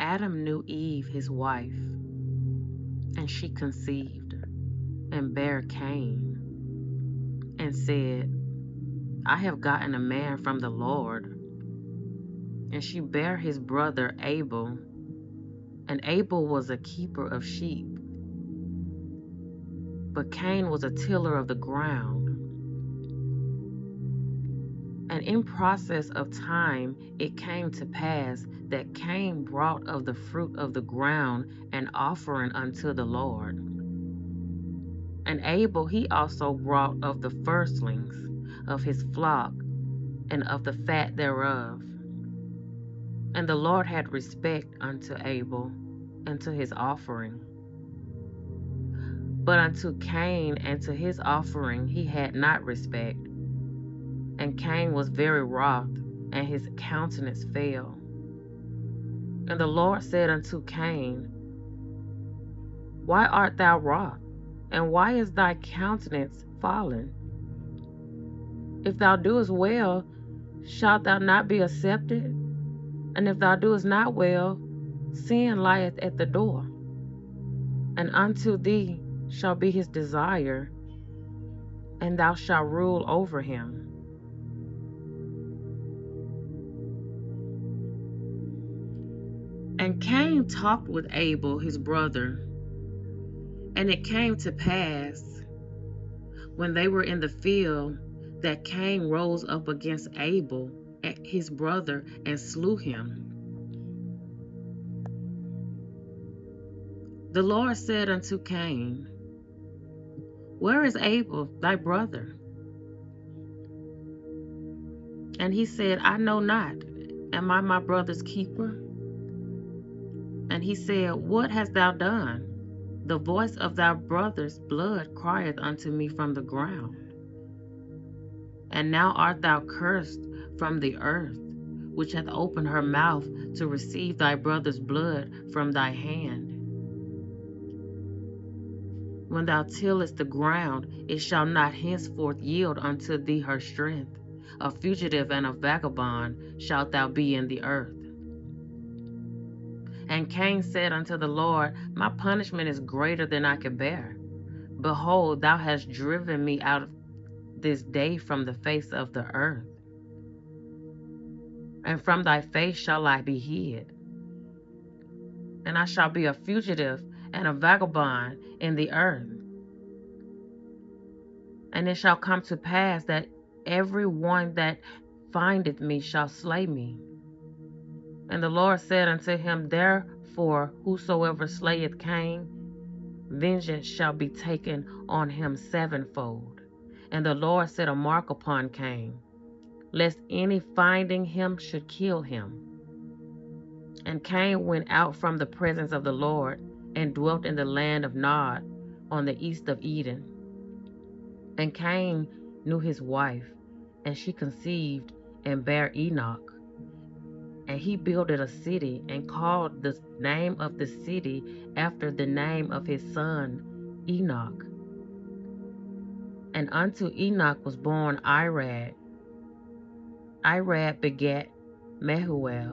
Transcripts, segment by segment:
Adam knew Eve, his wife, and she conceived and bare Cain, and said, I have gotten a man from the Lord. And she bare his brother Abel, and Abel was a keeper of sheep, but Cain was a tiller of the ground. And in process of time it came to pass that Cain brought of the fruit of the ground an offering unto the Lord. And Abel he also brought of the firstlings of his flock and of the fat thereof. And the Lord had respect unto Abel and to his offering. But unto Cain and to his offering he had not respect. And Cain was very wroth, and his countenance fell. And the Lord said unto Cain, Why art thou wroth, and why is thy countenance fallen? If thou doest well, shalt thou not be accepted? And if thou doest not well, sin lieth at the door, and unto thee shall be his desire, and thou shalt rule over him. And Cain talked with Abel his brother, and it came to pass, when they were in the field, that Cain rose up against Abel his brother, and slew him. The Lord said unto Cain, Where is Abel thy brother? And he said, I know not. Am I my brother's keeper? And he said, What hast thou done? The voice of thy brother's blood crieth unto me from the ground. And now art thou cursed from the earth, which hath opened her mouth to receive thy brother's blood from thy hand. When thou tillest the ground, it shall not henceforth yield unto thee her strength. A fugitive and a vagabond shalt thou be in the earth. And Cain said unto the Lord, My punishment is greater than I can bear. Behold, thou hast driven me out of this day from the face of the earth, and from thy face shall I be hid. And I shall be a fugitive and a vagabond in the earth. And it shall come to pass that every one that findeth me shall slay me. And the Lord said unto him, Therefore whosoever slayeth Cain, vengeance shall be taken on him sevenfold. And the Lord set a mark upon Cain, lest any finding him should kill him. And Cain went out from the presence of the Lord, and dwelt in the land of Nod, on the east of Eden. And Cain knew his wife, and she conceived and bare Enoch. And he builded a city, and called the name of the city after the name of his son Enoch. And unto Enoch was born Irad. Irad begat Mehuel.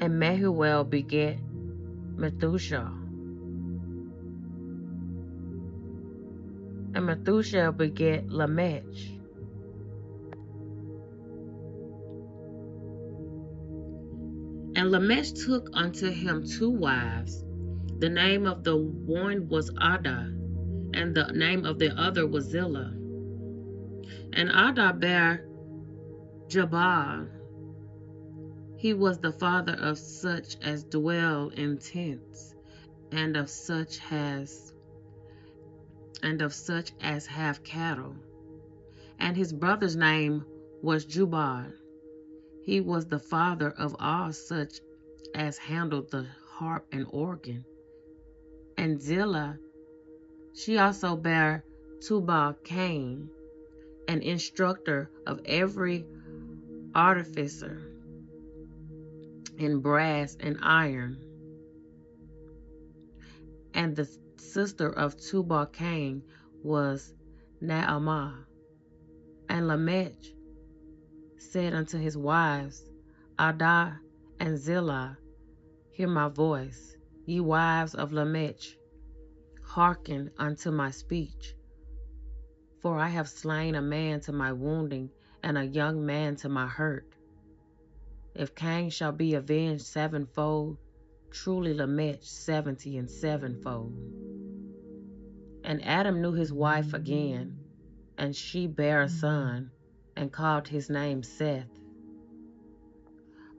And Mehuel begat Methuselah. And Methuselah begat Lamech. And Lamech took unto him 2 wives. The name of the one was Adah, and the name of the other was Zillah. And Adah bare Jabal. He was the father of such as dwell in tents, and of such as have cattle. And his brother's name was Jubal. He was the father of all such as handled the harp and organ. And Zillah, she also bare Tubal Cain, an instructor of every artificer in brass and iron. And the sister of Tubal Cain was Naamah. And Lamech said unto his wives, Adah and Zillah, Hear my voice, ye wives of Lamech, hearken unto my speech. For I have slain a man to my wounding, and a young man to my hurt. If Cain shall be avenged sevenfold, truly Lamech 70 and sevenfold. And Adam knew his wife again, and she bare a son, and called his name Seth.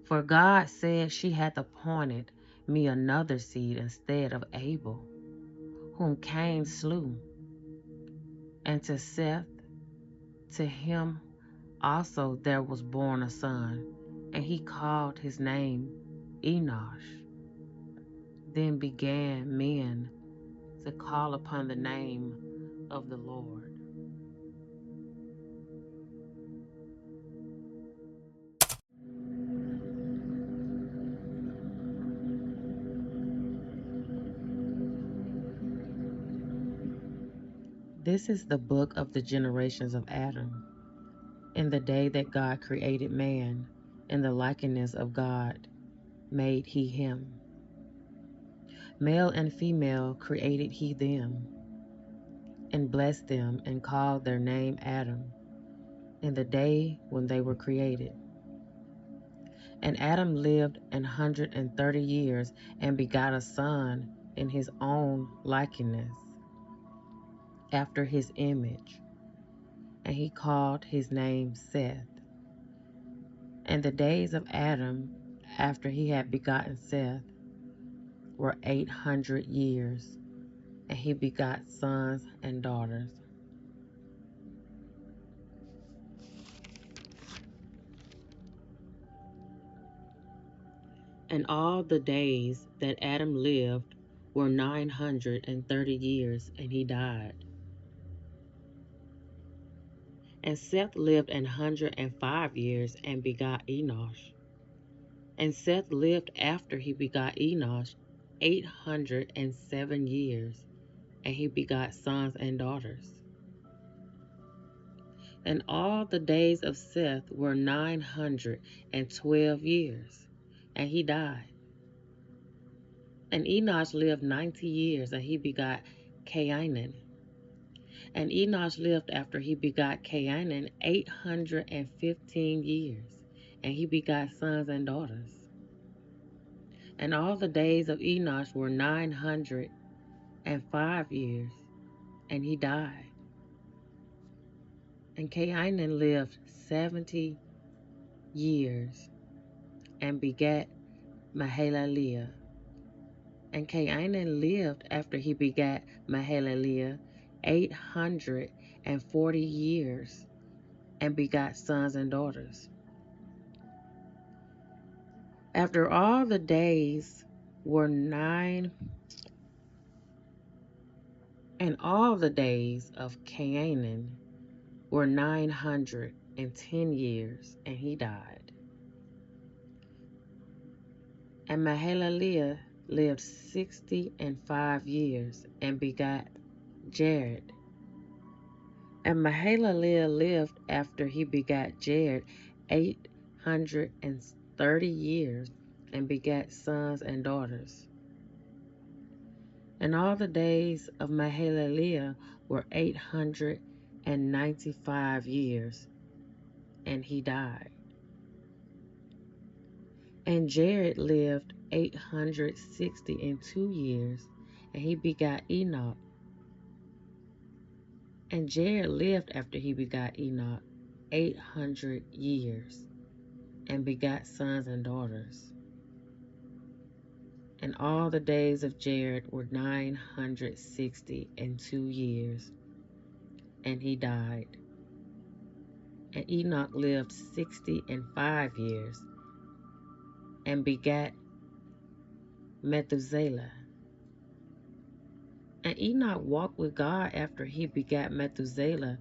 For God said, she hath appointed me another seed instead of Abel, whom Cain slew. And to Seth, to him also there was born a son, and he called his name Enoch. Then began men to call upon the name of the Lord. This is the book of the generations of Adam. In the day that God created man, in the likeness of God made he him. Male and female created he them, and blessed them, and called their name Adam, in the day when they were created. And Adam lived 130 years, and begot a son in his own likeness, after his image, and he called his name Seth. And the days of Adam, after he had begotten Seth, were 800 years, and he begot sons and daughters. And all the days that Adam lived were 930 years, and he died. And Seth lived 105 years, and begot Enoch. And Seth lived after he begot Enoch 807 years, and he begot sons and daughters. And all the days of Seth were 912 years, and he died. And Enoch lived 90 years, and he begot Cain. And Enoch lived after he begot Cain 815 years, and he begot sons and daughters. And all the days of Enoch were 905 years, and he died. And Cain lived 70 years, and begat Mahalalel. And Cain lived after he begat Mahalalel 840 years, and begot sons and daughters. After all the days were and all the days of Cain were 910 years, and he died. And Mahalalel lived 65 years, and begot Jared. And Mahalalel lived after he begat Jared 830 years, and begat sons and daughters. And all the days of Mahalalel were 895 years, and he died. And Jared lived 862 years, and he begot Enoch. And Jared lived after he begot Enoch 800 years, and begot sons and daughters. And all the days of Jared were 962 years, and he died. And Enoch lived 65 years, and begat Methuselah. And Enoch walked with God after he begat Methuselah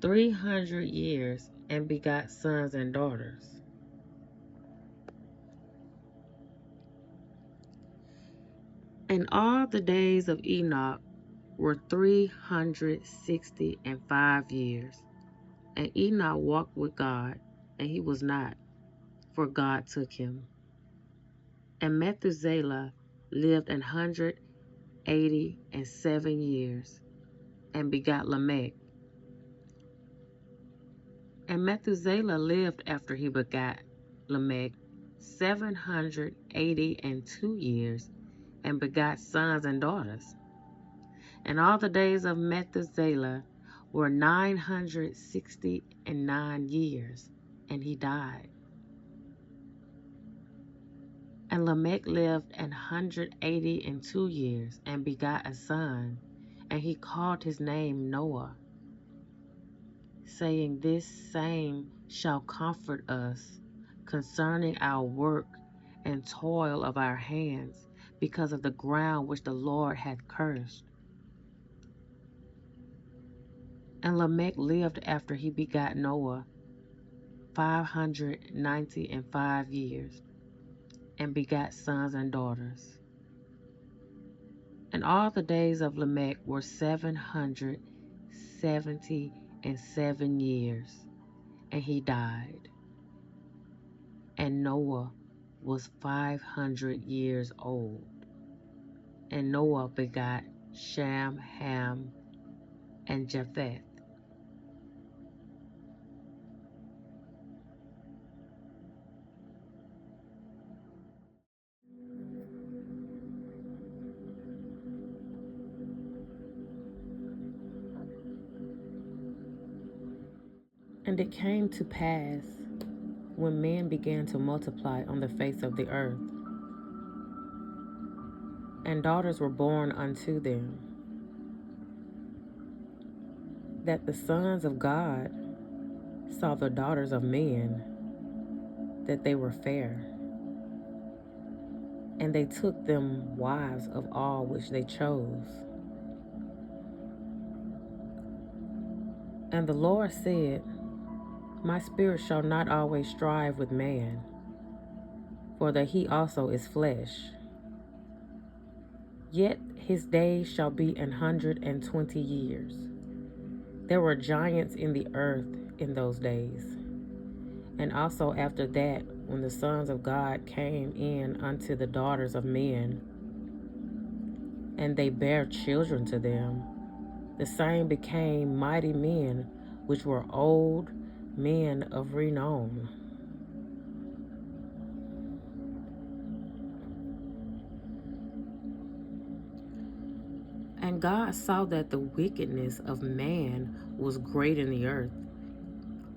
300 years, and begot sons and daughters. And all the days of Enoch were 365 years. And Enoch walked with God, and he was not, for God took him. And Methuselah lived 187 years, and begot Lamech. And Methuselah lived after he begot Lamech 782 years, and begot sons and daughters. And all the days of Methuselah were 969 years, and he died. And Lamech lived 182 years, and begot a son, and he called his name Noah, saying, This same shall comfort us concerning our work and toil of our hands, because of the ground which the Lord hath cursed. And Lamech lived after he begot Noah 595 years, and begat sons and daughters. And all the days of Lamech were 777 years, and he died. And Noah was 500 years old. And Noah begot Shem, Ham, and Japheth. And it came to pass, when men began to multiply on the face of the earth, and daughters were born unto them, that the sons of God saw the daughters of men, that they were fair, and they took them wives of all which they chose. And the Lord said, My spirit shall not always strive with man, for that he also is flesh. Yet his days shall be 120 years. There were giants in the earth in those days. And also after that, when the sons of God came in unto the daughters of men, and they bare children to them, the same became mighty men, which were old men of renown. And God saw that the wickedness of man was great in the earth,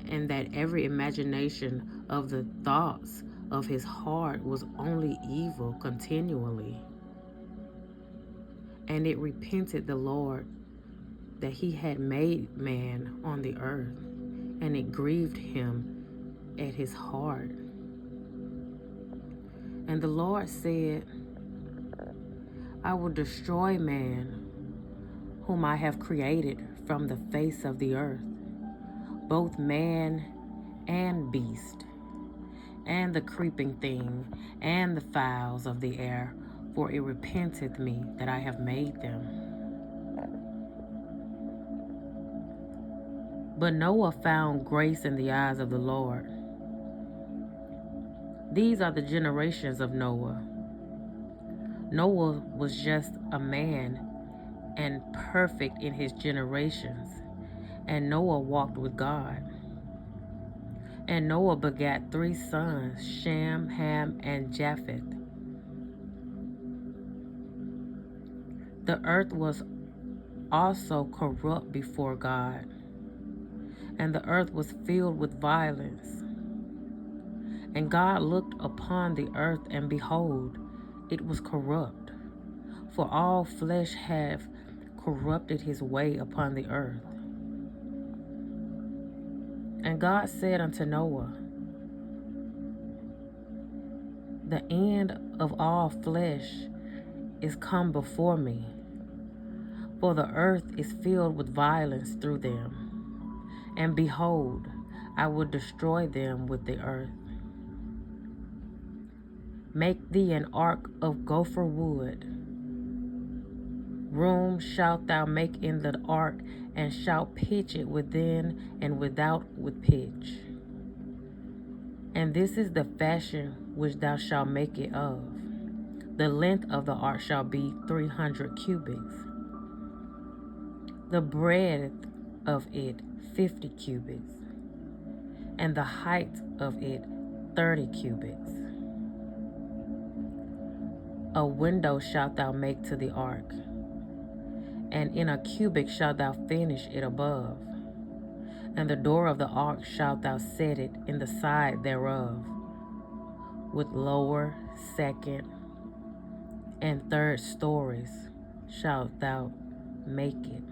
and that every imagination of the thoughts of his heart was only evil continually. And it repented the Lord that he had made man on the earth, and it grieved him at his heart. And the Lord said, I will destroy man, whom I have created from the face of the earth, both man and beast, and the creeping thing, and the fowls of the air, for it repenteth me that I have made them. But Noah found grace in the eyes of the Lord. These are the generations of Noah. Noah was just a man and perfect in his generations, and Noah walked with God. And Noah begat 3 sons, Shem, Ham, and Japheth. The earth was also corrupt before God, and the earth was filled with violence. And God looked upon the earth, and behold, it was corrupt, for all flesh hath corrupted his way upon the earth. And God said unto Noah, The end of all flesh is come before me, for the earth is filled with violence through them. And behold, I will destroy them with the earth. Make thee an ark of gopher wood. Room shalt thou make in the ark, and shalt pitch it within and without with pitch. And this is the fashion which thou shalt make it of. The length of the ark shall be 300 cubits, the breadth of it 50 cubits, and the height of it 30 cubits. A window shalt thou make to the ark, and in a cubit shalt thou finish it above. And the door of the ark shalt thou set it in the side thereof, with lower, second, and third stories shalt thou make it.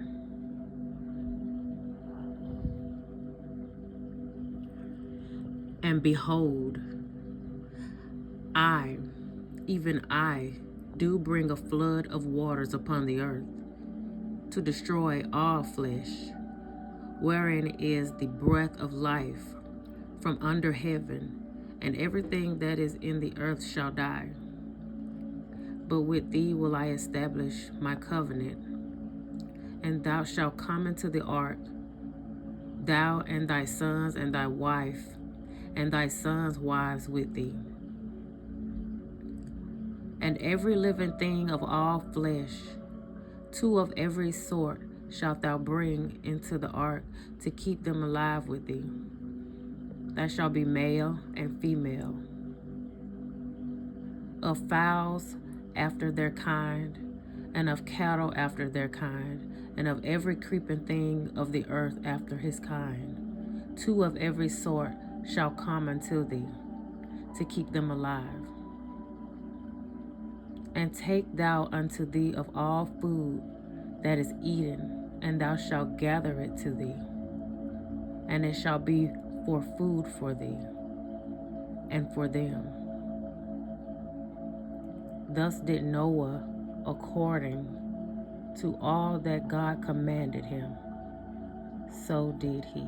And behold, I, even I, do bring a flood of waters upon the earth, to destroy all flesh, wherein is the breath of life from under heaven, and everything that is in the earth shall die. But with thee will I establish my covenant, and thou shalt come into the ark, thou and thy sons and thy wife, and thy sons' wives with thee. And every living thing of all flesh, 2 of every sort, shalt thou bring into the ark to keep them alive with thee. That shall be male and female. Of fowls after their kind, and of cattle after their kind, and of every creeping thing of the earth after his kind. 2 of every sort shall come unto thee, to keep them alive. And take thou unto thee of all food that is eaten, and thou shalt gather it to thee, and it shall be for food for thee, and for them. Thus did Noah according to all that God commanded him, so did he.